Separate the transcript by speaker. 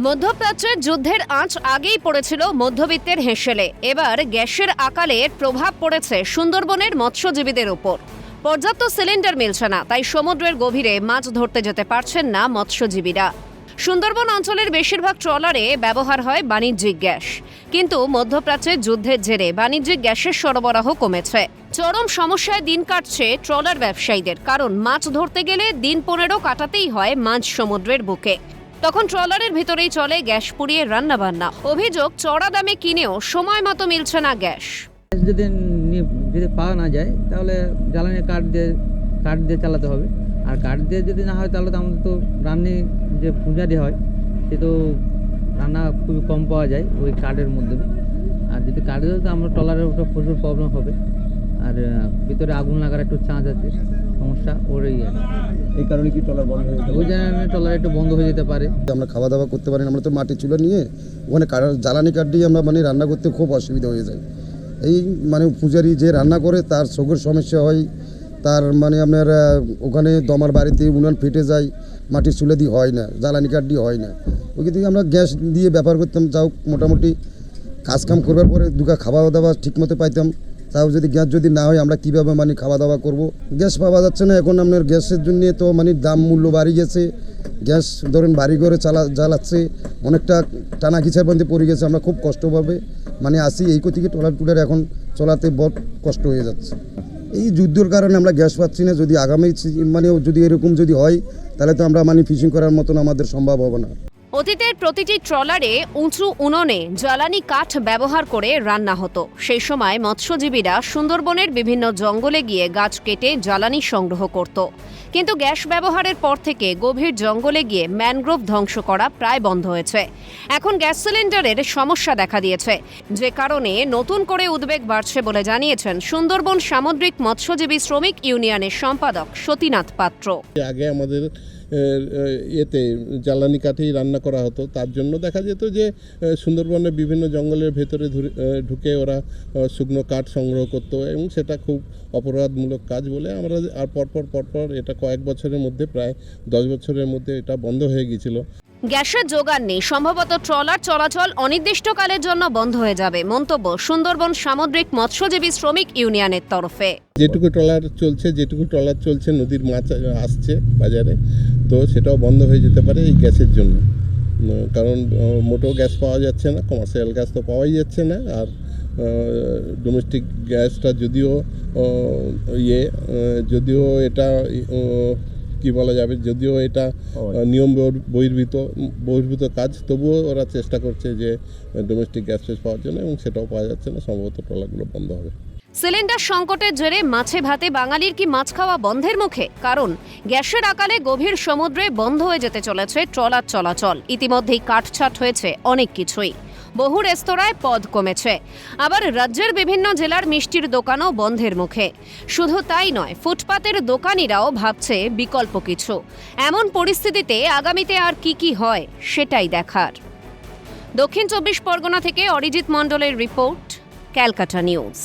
Speaker 1: মধ্যপ্রাচ্যের যুদ্ধের আঁচ আগেই পড়েছিল মধ্যবিত্তের হেঁসেলে। এবার গ্যাসের আকালে প্রভাব পড়েছে সুন্দরবনের মৎস্যজীবীদের উপর। পর্যাপ্ত সিলিন্ডার মিলছে না, তাই সমুদ্রের গভীরে মাছ ধরতে যেতে পারছেন না মৎস্যজীবীরা। সুন্দরবন অঞ্চলের বেশিরভাগ ট্রলারে ব্যবহার হয় বাণিজ্যিক গ্যাস, কিন্তু মধ্যপ্রাচ্যের যুদ্ধের জেরে বাণিজ্যিক গ্যাসের সরবরাহ কমেছে। চরম সমস্যায় দিন কাটছে ট্রলার ব্যবসায়ীদের, কারণ মাছ ধরতে গেলে দিন 15 কাটাতেই হয় মাঝ সমুদ্রের বুকে। তখন ট্রলারের ভিতরেই চলে গ্যাস পুড়িয়ে রান্নাবান্না। অভিযোগ, চড়া দামে কিনেও সময় মতো মিলছে না গ্যাস।
Speaker 2: যদি পাওয়া না যায় তাহলে জ্বালানি কাঠ দিয়ে চালাতে হবে, আর কাঠ দিয়ে যদি না হয় তাহলে তো আমাদের তো রান্নি যে পূজারি হয় সে তো রান্না খুবই কম পাওয়া যায় ওই কাঠের মধ্যে। আর যদি কাঠ দিয়ে তো আমরা ট্রলারের ওটা প্রচুর প্রবলেম হবে, আর ভিতরে আগুন লাগার একটু চান্স আছে, সমস্যা ওরই।
Speaker 3: এই কারণে কি ট্রলার বন্ধ হয়ে যাবে?
Speaker 2: ওই জন্য ট্রলার একটু বন্ধ হয়ে যেতে পারে।
Speaker 4: আমরা খাওয়া দাওয়া করতে পারি না, আমরা তো মাটি চুলা নিয়ে ওখানে জ্বালানি কাঠ দিয়ে আমরা রান্না করতে খুব অসুবিধা হয়ে যায়। এই পূজারি যে রান্না করে তার চোখের সমস্যা হয়, তার আপনার ওখানে দমার বাড়িতে উনান ফেটে যায়, মাটির চুলা দিয়ে হয় না, জ্বালানি কাঠ দিয়ে হয় না। ওইখান থেকে আমরা গ্যাস দিয়ে ব্যবহার করতাম, যাও মোটামুটি কাজকাম করবার পরে দুগা খাওয়া দাওয়া ঠিকমতো পাইতাম। তাও যদি গ্যাস যদি না হয় আমরা কীভাবে খাওয়া দাওয়া করব? গ্যাস পাওয়া যাচ্ছে না এখন। আপনার গ্যাসের জন্য তো দাম মূল্য বাড়ি গেছে। গ্যাস ধরেন বাড়ি ঘরে জ্বালাচ্ছে, অনেকটা টানা ঘিচার বন্ধে পড়ে গেছে। আমরা খুব কষ্টভাবে আসি, এই থেকে ট্রলার এখন চলাতে বড় কষ্ট হয়ে যাচ্ছে। এই যুদ্ধের কারণে আমরা গ্যাস পাচ্ছি না। যদি আগামী যদি এরকম যদি হয় তাহলে তো আমরা ফিশিং করার মতন আমাদের সম্ভব হবে না।
Speaker 1: অতীতের প্রতিটি ট্রলারে উঁচু উনুনে জ্বালানি কাঠ ব্যবহার করে রান্না হতো। সেই সময় মৎস্যজীবীরা সুন্দরবনের বিভিন্ন জঙ্গলে গিয়ে গাছ কেটে জ্বালানি সংগ্রহ করত। কিন্তু গ্যাস ব্যবহারের পর থেকে গভীর জঙ্গলে গিয়ে ম্যানগ্রোভ ধ্বংস করা প্রায় বন্ধ হয়েছে। এখন গ্যাস সিলিন্ডারের সমস্যা দেখা দিয়েছে, যে কারণে নতুন করে উদ্বেগ বাড়ছে বলে জানিয়েছেন সুন্দরবন সামুদ্রিক মৎস্যজীবী শ্রমিক ইউনিয়নের সম্পাদক সতীনাথ পাত্র।
Speaker 5: আগে আমাদের এতে জ্বালানি কাঠেই রান্না করা হতো, তার জন্য দেখা যেত যে সুন্দরবনের বিভিন্ন জঙ্গলের ভেতরে ঢুকে ওরা শুকনো কাঠ সংগ্রহ করতো, এবং সেটা খুব অপরাধমূলক কাজ বলে আমরা আর পরপর এটা কয়েক বছরের মধ্যে, প্রায় 10 বছরের মধ্যে এটা বন্ধ হয়ে গিয়েছিল।
Speaker 1: গ্যাসের যোগান নেই, সম্ভবত ট্রলার চলাচল অনির্দিষ্টকালের জন্য বন্ধ হয়ে যাবে, মন্তব্য সুন্দরবন সামুদ্রিক মৎস্যজীবী শ্রমিক ইউনিয়নের তরফে।
Speaker 5: যেটুকু ট্রলার চলছে নদীর মাছ আসছে বাজারে, তো সেটাও বন্ধ হয়ে যেতে পারে এই গ্যাসের জন্য। কারণ মোটো গ্যাস পাওয়া যাচ্ছে না, কমার্শিয়াল গ্যাস তো পাওয়াই যাচ্ছে না। আর ডোমেস্টিক গ্যাসটা যদিও এটা কি বলা যাবে, যদিও এটা নিয়ম বহির্ভূত কাজ, তবুও ওরা চেষ্টা করছে যে ডোমেস্টিক গ্যাস পাওয়ার জন্য, এবং সেটাও পাওয়া যাচ্ছে না। সম্ভবত ট্রলারগুলো বন্ধ হবে।
Speaker 1: সিলিন্ডার সংকটের জেরে মাছে ভাতে বাঙালির কি মাছ খাওয়া বন্ধের মুখে? কারণ গ্যাসের আকালে গভীর সমুদ্রে বন্ধ হয়ে যেতে চলেছে ট্রলার চলাচল। ইতিমধ্যেই কাটছাট হয়েছে অনেক কিছুই। বহু রেস্তোরাঁয় পদ কমেছে, আবার রাজ্যের বিভিন্ন জেলার মিষ্টির দোকানও বন্ধের মুখে। শুধু তাই নয়, ফুটপাতের দোকানিরাও ভাবছে বিকল্প কিছু। এমন পরিস্থিতিতে আগামীতে আর কি হয় সেটাই দেখার। দক্ষিণ 24 পরগনা থেকে অরিজিৎ মণ্ডলের রিপোর্ট, ক্যালকাটা নিউজ।